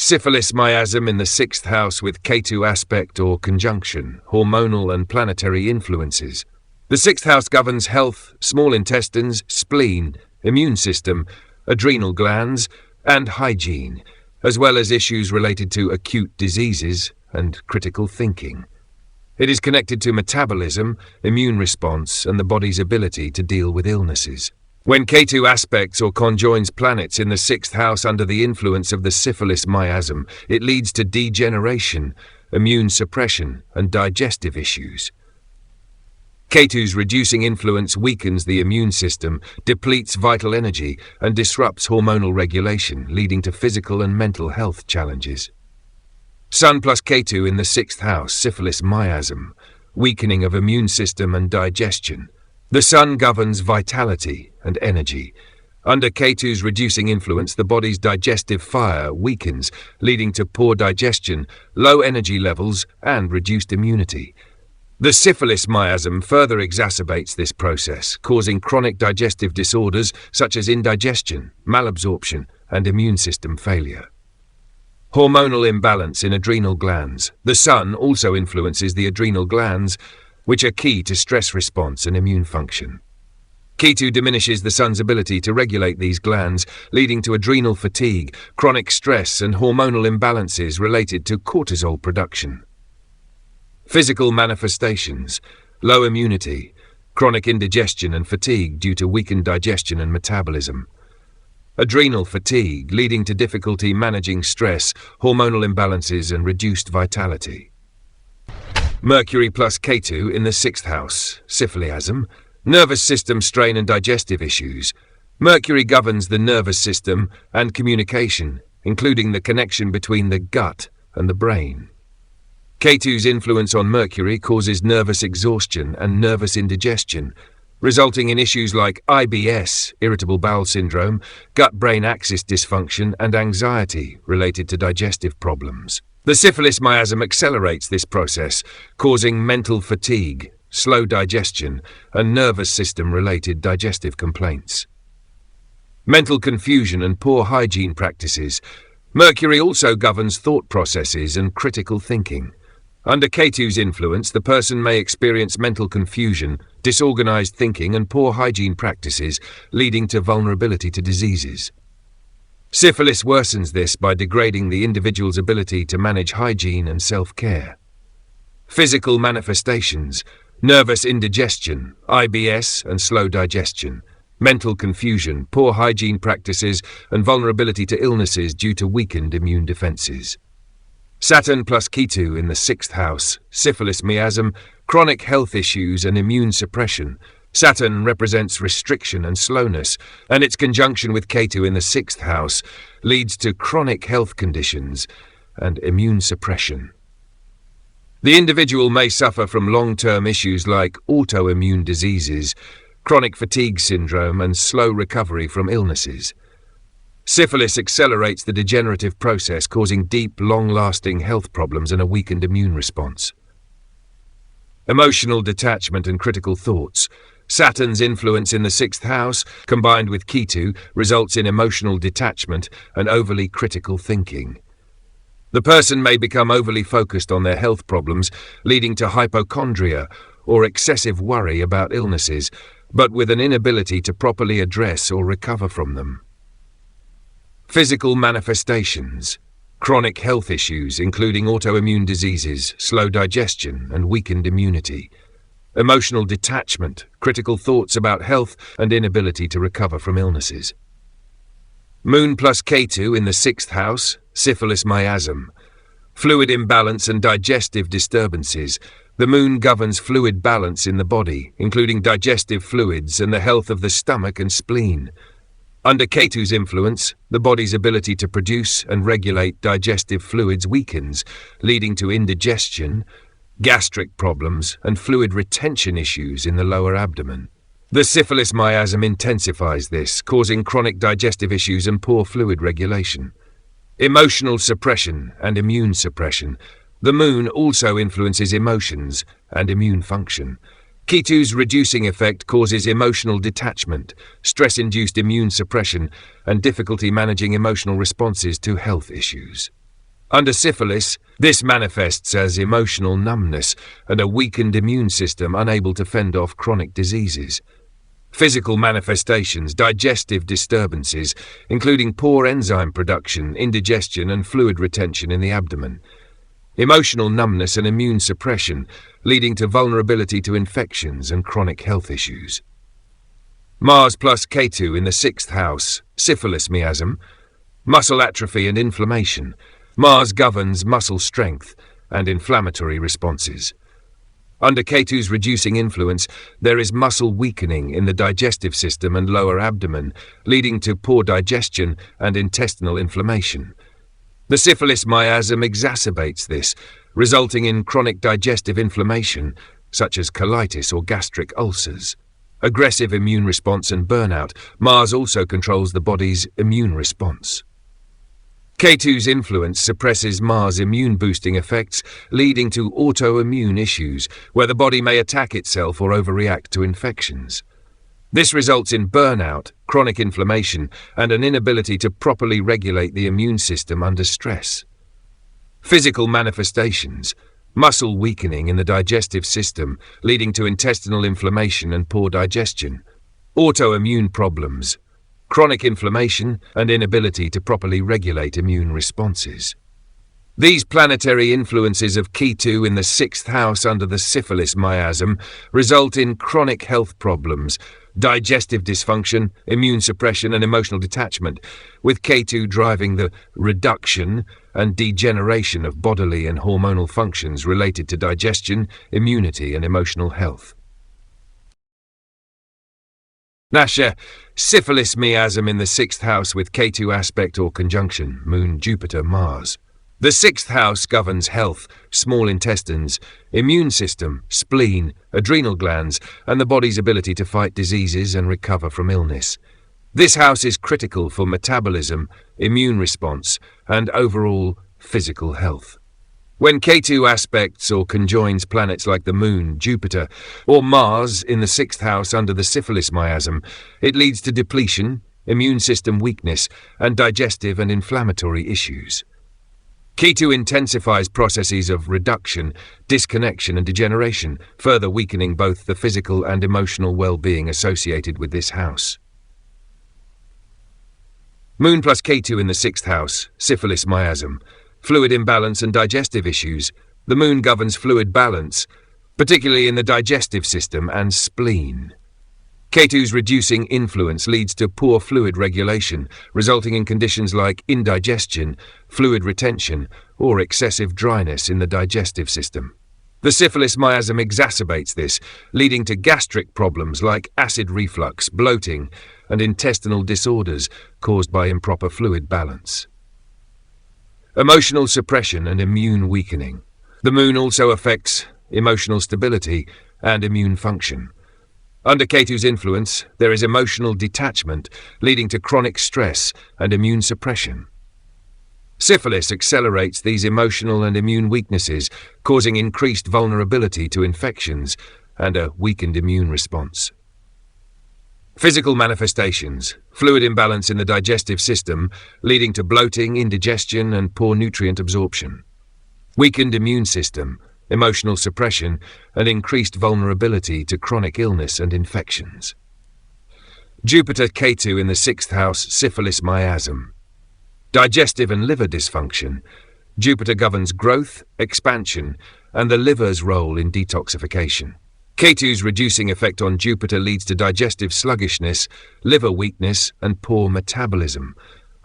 Syphilis Miasm in the 6th house with Ketu aspect or conjunction, hormonal and planetary influences. The 6th house governs health, small intestines, spleen, immune system, adrenal glands, and hygiene, as well as issues related to acute diseases and critical thinking. It is connected to metabolism, immune response, and the body's ability to deal with illnesses. When Ketu aspects or conjoins planets in the 6th house under the influence of the Syphilis Miasm, it leads to degeneration, immune suppression, and digestive issues. Ketu's reducing influence weakens the immune system, depletes vital energy, and disrupts hormonal regulation, leading to physical and mental health challenges. Sun plus Ketu in the 6th house, Syphilis Miasm, weakening of immune system and digestion. The Sun governs vitality and energy. Under Ketu's reducing influence, the body's digestive fire weakens, leading to poor digestion, low energy levels, and reduced immunity. The Syphilis Miasm further exacerbates this process, causing chronic digestive disorders such as indigestion, malabsorption, and immune system failure. Hormonal imbalance in adrenal glands. The Sun also influences the adrenal glands, which are key to stress response and immune function. Ketu diminishes the Sun's ability to regulate these glands, leading to adrenal fatigue, chronic stress, and hormonal imbalances related to cortisol production. Physical manifestations: low immunity, chronic indigestion and fatigue due to weakened digestion and metabolism. Adrenal fatigue, leading to difficulty managing stress, hormonal imbalances, and reduced vitality. Mercury plus Ketu in the 6th house, Syphilism, nervous system strain and digestive issues. Mercury governs the nervous system and communication, including the connection between the gut and the brain. Ketu's influence on Mercury causes nervous exhaustion and nervous indigestion, resulting in issues like IBS, irritable bowel syndrome, gut-brain axis dysfunction, and anxiety related to digestive problems. The Syphilis Miasm accelerates this process, causing mental fatigue, slow digestion, and nervous system-related digestive complaints. Mental confusion and poor hygiene practices. Mercury also governs thought processes and critical thinking. Under Ketu's influence, the person may experience mental confusion, disorganized thinking, and poor hygiene practices, leading to vulnerability to diseases. Syphilis worsens this by degrading the individual's ability to manage hygiene and self-care. Physical manifestations: nervous indigestion, IBS, and slow digestion, mental confusion, poor hygiene practices, and vulnerability to illnesses due to weakened immune defenses. Saturn plus Ketu in the 6th house, Syphilis Miasm, chronic health issues and immune suppression. Saturn represents restriction and slowness, and its conjunction with Ketu in the 6th house leads to chronic health conditions and immune suppression. The individual may suffer from long-term issues like autoimmune diseases, chronic fatigue syndrome, and slow recovery from illnesses. Syphilis accelerates the degenerative process, causing deep, long-lasting health problems and a weakened immune response. Emotional detachment and critical thoughts. Saturn's influence in the 6th house, combined with Ketu, results in emotional detachment and overly critical thinking. The person may become overly focused on their health problems, leading to hypochondria or excessive worry about illnesses, but with an inability to properly address or recover from them. Physical manifestations: chronic health issues, including autoimmune diseases, slow digestion, and weakened immunity. Emotional detachment, critical thoughts about health, and inability to recover from illnesses. Moon plus Ketu in the 6th house, Syphilis Miasm. Fluid imbalance and digestive disturbances. The moon governs fluid balance in the body, including digestive fluids and the health of the stomach and spleen. Under Ketu's influence, the body's ability to produce and regulate digestive fluids weakens, leading to indigestion, gastric problems, and fluid retention issues in the lower abdomen. The Syphilis Miasm intensifies this, causing chronic digestive issues and poor fluid regulation. Emotional suppression and immune suppression. The moon also influences emotions and immune function. Ketu's reducing effect causes emotional detachment, stress-induced immune suppression, and difficulty managing emotional responses to health issues. Under syphilis, this manifests as emotional numbness and a weakened immune system unable to fend off chronic diseases. Physical manifestations, digestive disturbances, including poor enzyme production, indigestion and fluid retention in the abdomen. Emotional numbness and immune suppression, leading to vulnerability to infections and chronic health issues. Mars plus Ketu in the 6th house, Syphilis Miasm. Muscle atrophy and inflammation. Mars governs muscle strength and inflammatory responses. Under Ketu's reducing influence, there is muscle weakening in the digestive system and lower abdomen, leading to poor digestion and intestinal inflammation. The Syphilis Miasm exacerbates this, resulting in chronic digestive inflammation, such as colitis or gastric ulcers. Aggressive immune response and burnout. Mars also controls the body's immune response. Ketu's influence suppresses Mars' immune-boosting effects, leading to autoimmune issues, where the body may attack itself or overreact to infections. This results in burnout, chronic inflammation, and an inability to properly regulate the immune system under stress. Physical manifestations. Muscle weakening in the digestive system, leading to intestinal inflammation and poor digestion. Autoimmune problems. Chronic inflammation and inability to properly regulate immune responses. These planetary influences of Ketu in the 6th house under the Syphilis Miasm result in chronic health problems, digestive dysfunction, immune suppression and emotional detachment, with Ketu driving the reduction and degeneration of bodily and hormonal functions related to digestion, immunity and emotional health. Nasha, Syphilis Miasm in the 6th house with Ketu aspect or conjunction, Moon, Jupiter, Mars. The 6th house governs health, small intestines, immune system, spleen, adrenal glands, and the body's ability to fight diseases and recover from illness. This house is critical for metabolism, immune response, and overall physical health. When Ketu aspects or conjoins planets like the Moon, Jupiter, or Mars in the 6th house under the Syphilis Miasm, it leads to depletion, immune system weakness, and digestive and inflammatory issues. Ketu intensifies processes of reduction, disconnection, and degeneration, further weakening both the physical and emotional well-being associated with this house. Moon plus Ketu in the 6th house, Syphilis Miasm. Fluid imbalance and digestive issues. The Moon governs fluid balance, particularly in the digestive system and spleen. Ketu's reducing influence leads to poor fluid regulation, resulting in conditions like indigestion, fluid retention, or excessive dryness in the digestive system. The Syphilis Miasm exacerbates this, leading to gastric problems like acid reflux, bloating, and intestinal disorders caused by improper fluid balance. Emotional suppression and immune weakening. The Moon also affects emotional stability and immune function. Under Ketu's influence, there is emotional detachment, leading to chronic stress and immune suppression. Syphilis accelerates these emotional and immune weaknesses, causing increased vulnerability to infections and a weakened immune response. Physical manifestations. Fluid imbalance in the digestive system, leading to bloating, indigestion, and poor nutrient absorption. Weakened immune system, emotional suppression, and increased vulnerability to chronic illness and infections. Jupiter Ketu in the 6th house, Syphilis Miasm. Digestive and liver dysfunction. Jupiter governs growth, expansion, and the liver's role in detoxification. Ketu's reducing effect on Jupiter leads to digestive sluggishness, liver weakness, and poor metabolism.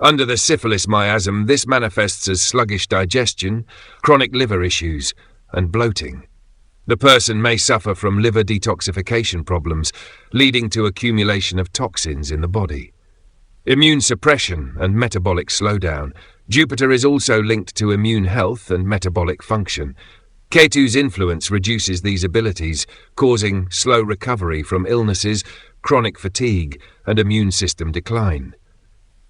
Under the Syphilis Miasm, this manifests as sluggish digestion, chronic liver issues, and bloating. The person may suffer from liver detoxification problems, leading to accumulation of toxins in the body. Immune suppression and metabolic slowdown. Jupiter is also linked to immune health and metabolic function. Ketu's influence reduces these abilities, causing slow recovery from illnesses, chronic fatigue, and immune system decline.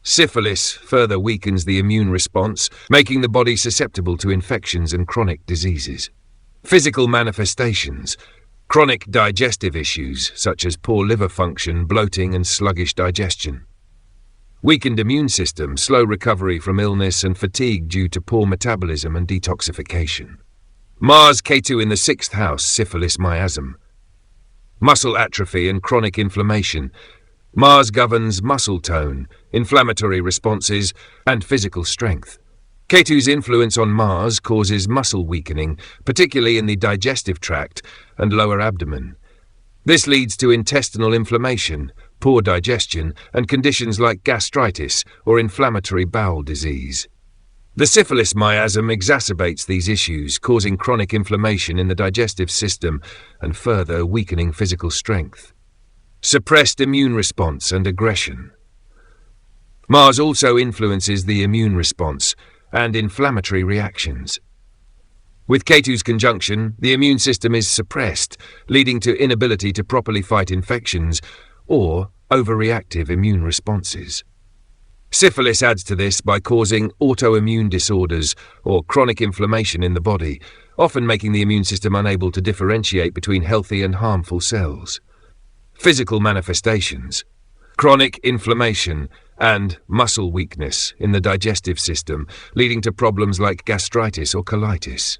Syphilis further weakens the immune response, making the body susceptible to infections and chronic diseases. Physical manifestations. Chronic digestive issues, such as poor liver function, bloating, and sluggish digestion. weakened immune system, slow recovery from illness and fatigue due to poor metabolism and detoxification. Mars Ketu in the 6th house, Syphilis Miasm. Muscle atrophy and chronic inflammation. Mars governs muscle tone, inflammatory responses, and physical strength. Ketu's influence on Mars causes muscle weakening, particularly in the digestive tract and lower abdomen. This leads to intestinal inflammation, poor digestion, and conditions like gastritis or inflammatory bowel disease. The syphilis miasm exacerbates these issues, causing chronic inflammation in the digestive system and further weakening physical strength. Suppressed immune response and aggression. Mars also influences the immune response and inflammatory reactions. With Ketu's conjunction, the immune system is suppressed, leading to inability to properly fight infections or overreactive immune responses. Syphilis adds to this by causing autoimmune disorders or chronic inflammation in the body, often making the immune system unable to differentiate between healthy and harmful cells. Physical manifestations: chronic inflammation and muscle weakness in the digestive system, leading to problems like gastritis or colitis.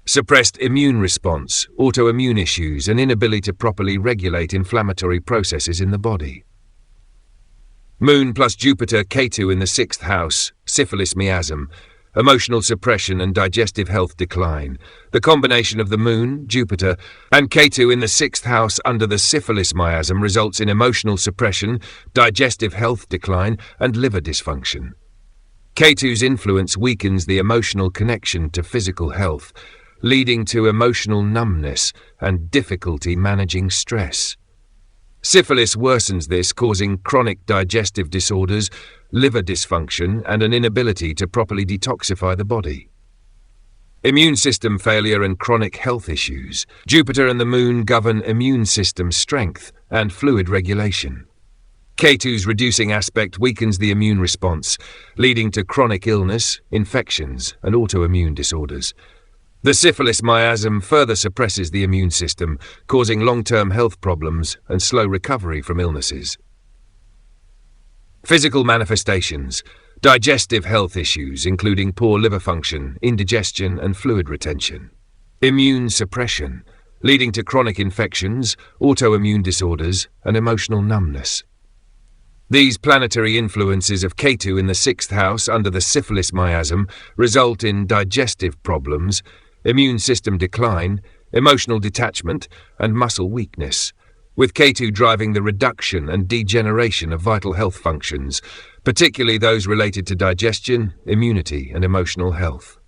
Suppressed immune response, autoimmune issues, and inability to properly regulate inflammatory processes in the body. Moon plus Jupiter Ketu in the 6th house, Syphilis Miasm. Emotional suppression and digestive health decline. The combination of the Moon, Jupiter, and Ketu in the 6th house under the Syphilis Miasm results in emotional suppression, digestive health decline, and liver dysfunction. Ketu's influence weakens the emotional connection to physical health, leading to emotional numbness and difficulty managing stress. Syphilis worsens this, causing chronic digestive disorders, liver dysfunction, and an inability to properly detoxify the body. Immune system failure and chronic health issues. Jupiter and the Moon govern immune system strength and fluid regulation. Ketu's reducing aspect weakens the immune response, leading to chronic illness, infections, and autoimmune disorders. The syphilis miasm further suppresses the immune system, causing long-term health problems and slow recovery from illnesses. Physical manifestations: digestive health issues, including poor liver function, indigestion, and fluid retention. Immune suppression, leading to chronic infections, autoimmune disorders, and emotional numbness. These planetary influences of Ketu in the 6th house under the syphilis miasm result in digestive problems, immune system decline, emotional detachment, and muscle weakness, with Ketu driving the reduction and degeneration of vital health functions, particularly those related to digestion, immunity, and emotional health.